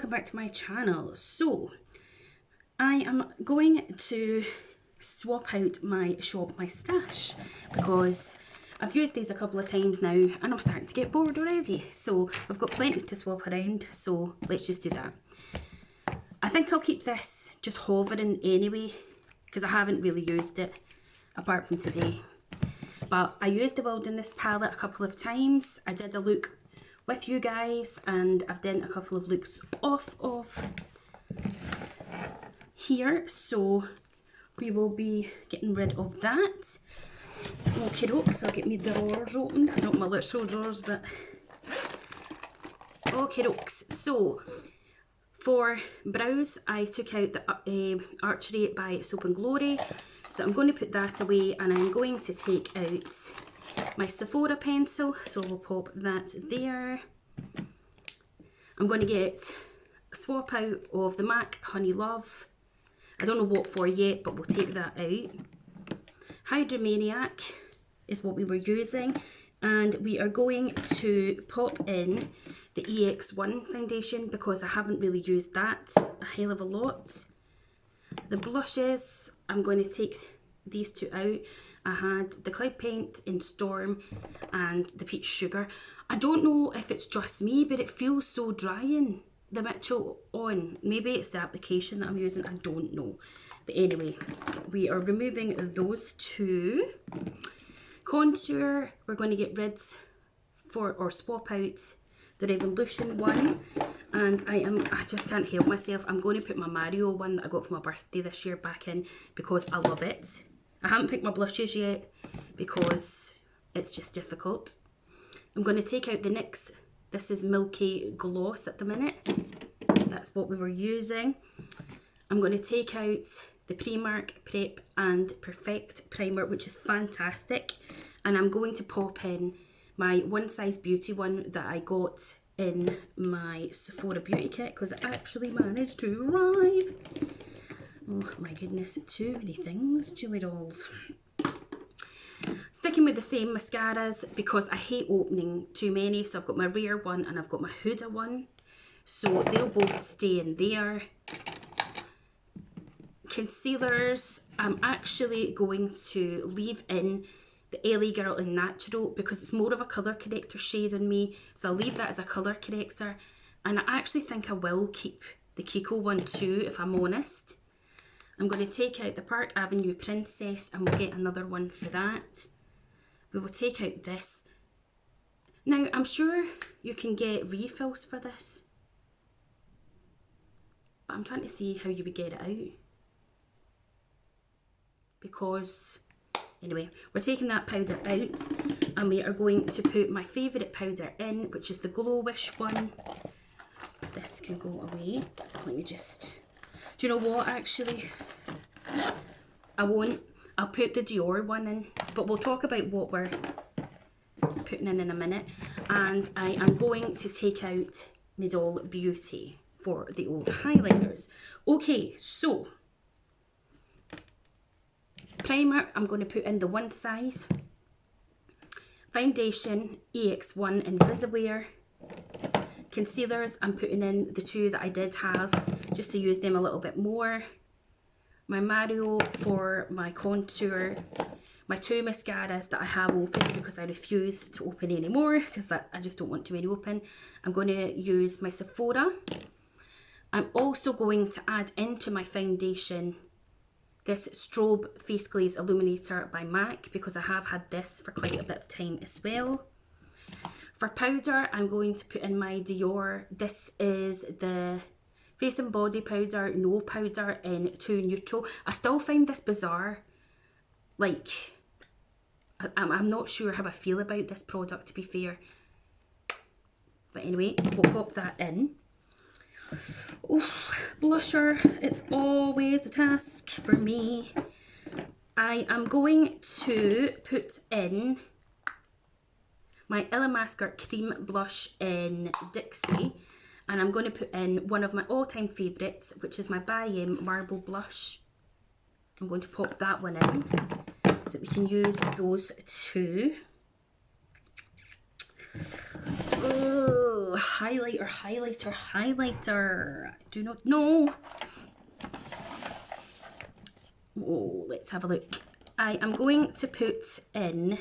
welcome back to my channel. So I am going to swap out my shop, my stash, because I've used these a couple of times now and I'm starting to get bored already. So I've got plenty to swap around, so let's just do that. I think I'll keep this just hovering anyway, because I haven't really used it apart from today. But I used the Wilderness palette a couple of times. I did a look with you guys and I've done a couple of looks off of here, so we will be getting rid of that. Okay dokes, I'll get my drawers open, not my literal drawers, but okay dokes. So for brows I took out the Archery by Soap and Glory, so I'm going to put that away and I'm going to take out my Sephora pencil, so we'll pop that there. I'm going to get a swap out of the MAC Honey Love. I don't know what for yet, but we'll take that out. Hydromaniac is what we were using, and we are going to pop in the EX1 foundation because I haven't really used that a hell of a lot. The blushes, I'm going to take these two out. I had the Cloud Paint in Storm and the Peach Sugar. I don't know if it's just me, but it feels so drying, the Mitchell on. Maybe it's the application that I'm using, I don't know. But anyway, we are removing those two. Contour, we're going to get rid or swap out the Revolution one. And I just can't help myself. I'm going to put my Mario one that I got for my birthday this year back in because I love it. I haven't picked my blushes yet because it's just difficult. I'm going to take out the NYX. This is Milky Gloss at the minute. That's what we were using. I'm going to take out the Primark Prep and Perfect Primer, which is fantastic. And I'm going to pop in my One Size Beauty one that I got in my Sephora Beauty Kit because it actually managed to arrive. Oh my goodness, too many things, Julie dolls. Sticking with the same mascaras because I hate opening too many. So I've got my Rare one and I've got my Huda one. So they'll both stay in there. Concealers, I'm actually going to leave in the LA Girl in Natural because it's more of a colour corrector shade on me. So I'll leave that as a colour corrector. And I actually think I will keep the Kiko one too, if I'm honest. I'm going to take out the Park Avenue Princess and we'll get another one for that. We will take out this. Now, I'm sure you can get refills for this, but I'm trying to see how you would get it out. Because, anyway, we're taking that powder out and we are going to put my favourite powder in, which is the Glow Wish one. This can go away. Let me just... Do you know what, actually? I won't. I'll put the Dior one in, but we'll talk about what we're putting in a minute. And I am going to take out Midol Beauty for the old highlighters. Okay, so primer, I'm going to put in the One Size. Foundation, EX1 Invisiwear. Concealers, I'm putting in the two that I did have just to use them a little bit more. My Mario for my contour. My two mascaras that I have open because I refuse to open anymore because I just don't want too many open. I'm going to use my Sephora. I'm also going to add into my foundation this Strobe Face Glaze Illuminator by MAC because I have had this for quite a bit of time as well. For powder, I'm going to put in my Dior. This is the Face and Body Powder, No Powder in 2 Neutral. I still find this bizarre. Like, I'm not sure how I feel about this product, to be fair. But anyway, we'll pop that in. Oh, blusher, it's always a task for me. I am going to put in my Illamasqua Cream Blush in Dixie. And I'm going to put in one of my all-time favourites, which is my By M Marble Blush. I'm going to pop that one in so we can use those two. Oh, highlighter. I do not know. Oh, let's have a look. I am going to put in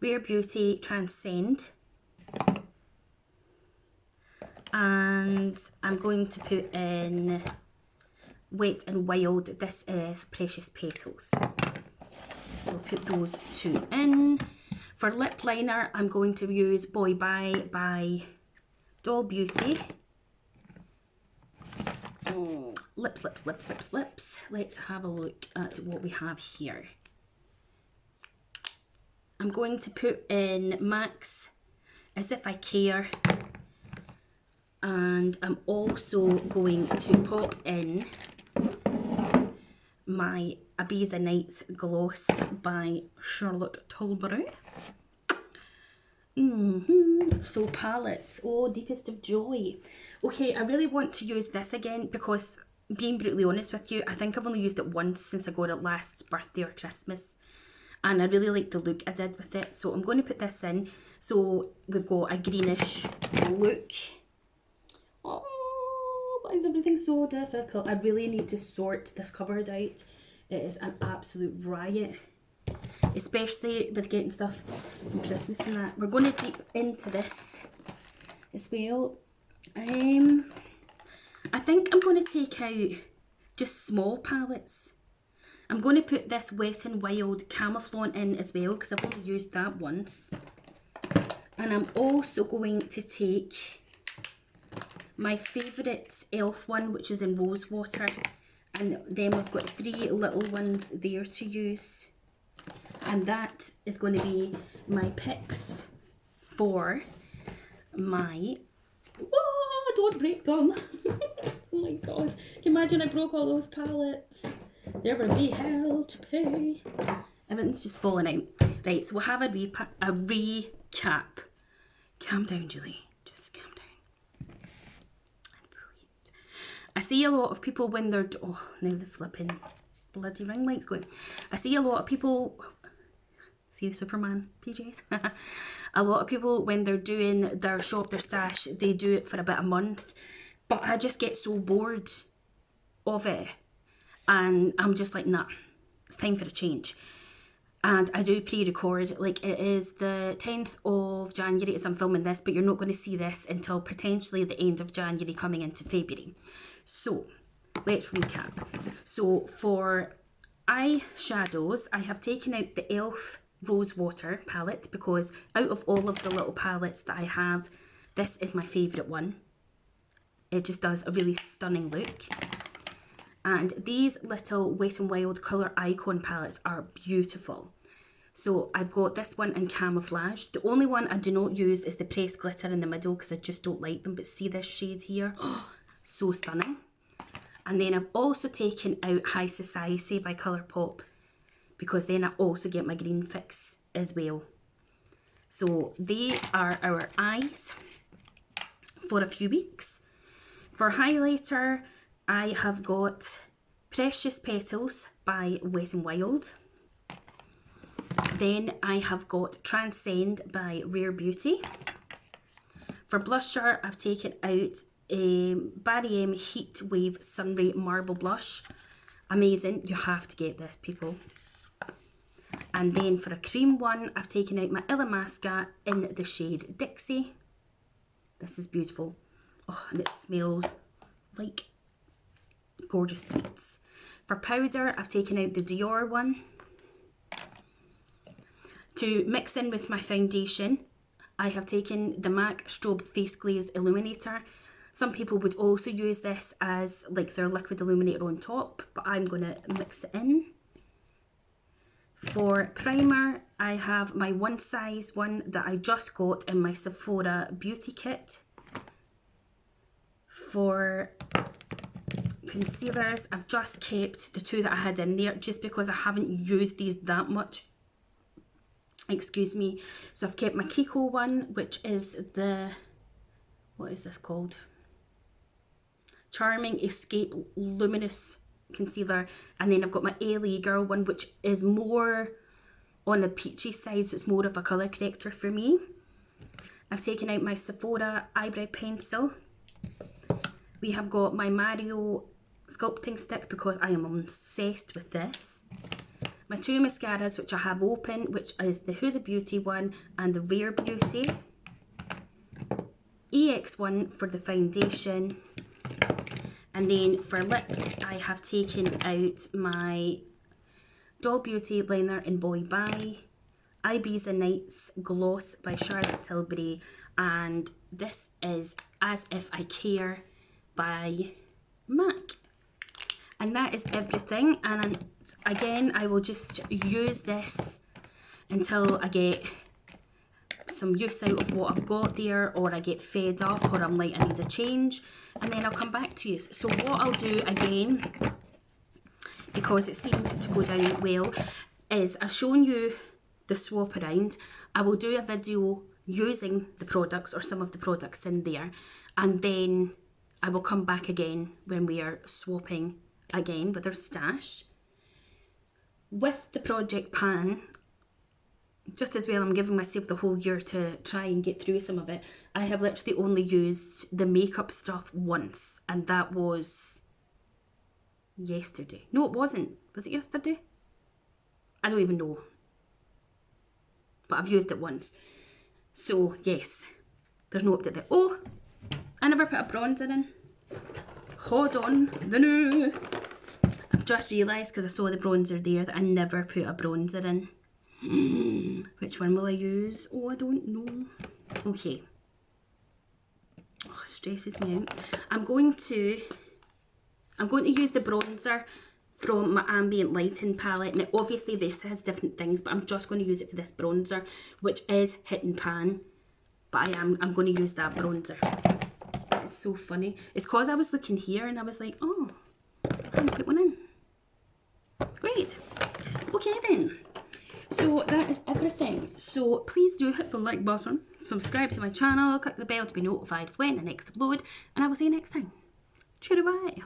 Rare Beauty Transcend. And I'm going to put in Wet n Wild. This is Precious Petals. So I'll put those two in. For lip liner, I'm going to use Boy Bye by Doll Beauty. Lips. Let's have a look at what we have here. I'm going to put in MAC's As If I Care. And I'm also going to pop in my Ibiza Nights gloss by Charlotte Tilbury. So palettes, oh, Deepest of Joy. Okay, I really want to use this again because, being brutally honest with you, I think I've only used it once since I got it last birthday or Christmas. And I really like the look I did with it. So I'm going to put this in. So we've got a greenish look. Oh, why is everything so difficult? I really need to sort this cupboard out. It is an absolute riot. Especially with getting stuff from Christmas and that. We're going to deep into this as well. I think I'm going to take out just small palettes. I'm going to put this Wet n Wild Camouflaunt in as well because I've only used that once. And I'm also going to take my favourite e.l.f. one, which is in Rose Water. And then we've got 3 little ones there to use. And that is going to be my picks for my... Oh, don't break them. Oh my god. Can you imagine I broke all those palettes? There would be hell to pay. Everything's just falling out. Right, so we'll have a recap. Calm down, Julie. Just calm down. And breathe. I see a lot of people when they're... Oh, now the flipping bloody ring light's going. I see a lot of people... See the Superman PJs? A lot of people, when they're doing their shop, their stash, they do it for about a month. But I just get so bored of it. And I'm just like, nah, it's time for a change. And I do pre-record, like it is the 10th of January as I'm filming this, but you're not going to see this until potentially the end of January coming into February. So, let's recap. So, for eyeshadows, I have taken out the e.l.f. Rose Water palette because out of all of the little palettes that I have, this is my favourite one. It just does a really stunning look. And these little Wet n Wild Colour Icon palettes are beautiful. So I've got this one in Camouflage. The only one I do not use is the Pressed Glitter in the middle because I just don't like them. But see this shade here? Oh, so stunning. And then I've also taken out High Society by Colourpop because then I also get my green fix as well. So they are our eyes for a few weeks. For highlighter, I have got Precious Petals by Wet n Wild. Then I have got Transcend by Rare Beauty. For blusher, I've taken out Barry M Heat Wave Sunray Marble Blush. Amazing. You have to get this, people. And then for a cream one, I've taken out my Illamasqua in the shade Dixie. This is beautiful. Oh, and it smells like gorgeous sweets. For powder, I've taken out the Dior one. To mix in with my foundation, I have taken the MAC Strobe Face Glaze Illuminator. Some people would also use this as like their liquid illuminator on top, but I'm going to mix it in. For primer, I have my one size one that I just got in my Sephora beauty kit. For concealers, I've just kept the 2 that I had in there just because I haven't used these that much. Excuse me. So I've kept my Kiko one, which is the, what is this called? Charming Escape Luminous Concealer. And then I've got my LA Girl one, which is more on the peachy side, so it's more of a colour corrector for me. I've taken out my Sephora eyebrow pencil. We have got my Mario sculpting stick because I am obsessed with this. My two mascaras which I have open, which is the Huda Beauty one and the Rare Beauty. EX1 for the foundation. And then for lips, I have taken out my Doll Beauty liner in Boy Bye, Ibiza Nights gloss by Charlotte Tilbury, and this is As If I Care by MAC. And that is everything, and again I will just use this until I get some use out of what I've got there, or I get fed up, or I'm like I need a change, and then I'll come back to you. So what I'll do again, because it seemed to go down well, is I've shown you the swap around. I will do a video using the products or some of the products in there, and then I will come back again when we are swapping again with our stash. With the Project Pan, just as well I'm giving myself the whole year to try and get through some of it, I have literally only used the makeup stuff once, and that was yesterday. No, it wasn't. Was it yesterday? I don't even know. But I've used it once. So, yes. There's no update there. Oh! I never put a bronzer in. Hold on. The new. I've just realised, because I saw the bronzer there, that I never put a bronzer in. Which one will I use? Oh, I don't know. Okay. Oh, it stresses me out. I'm going to use the bronzer from my Ambient Lighting palette. Now, obviously this has different things, but I'm just going to use it for this bronzer, which is Hit and Pan. But I'm going to use that bronzer. It's so funny. It's because I was looking here and I was like, oh, I haven't put one in. Great. Okay then. So that is everything. So please do hit the like button, subscribe to my channel, click the bell to be notified when I next upload, and I will see you next time. Cheerio, bye.